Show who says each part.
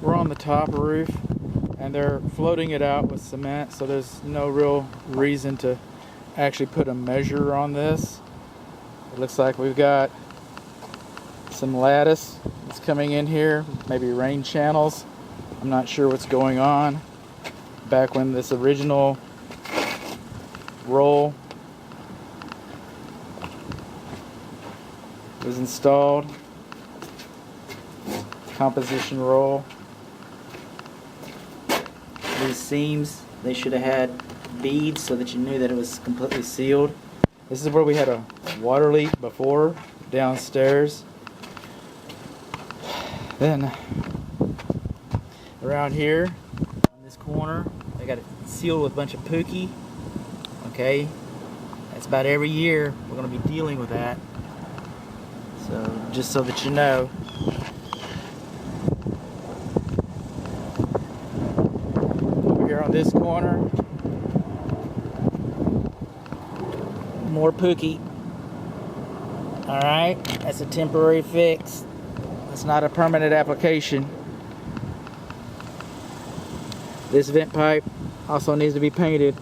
Speaker 1: We're on the top roof and they're floating it out with cement, so there's no real reason to actually put a measure on this. It looks like we've got some lattice that's coming in here, maybe rain channels. I'm not sure what's going on. Back when this original roll was installed, composition roll. These seams, they should have had beads so that you knew that it was completely sealed. This is where we had a water leak before, downstairs. Then around here on this corner, they got it sealed with a bunch of pookie. Okay, that's about every year we're going to be dealing with that. So just so that you know. Over here on this corner, more pookie. Alright, that's a temporary fix. It's not a permanent application. This vent pipe also needs to be painted.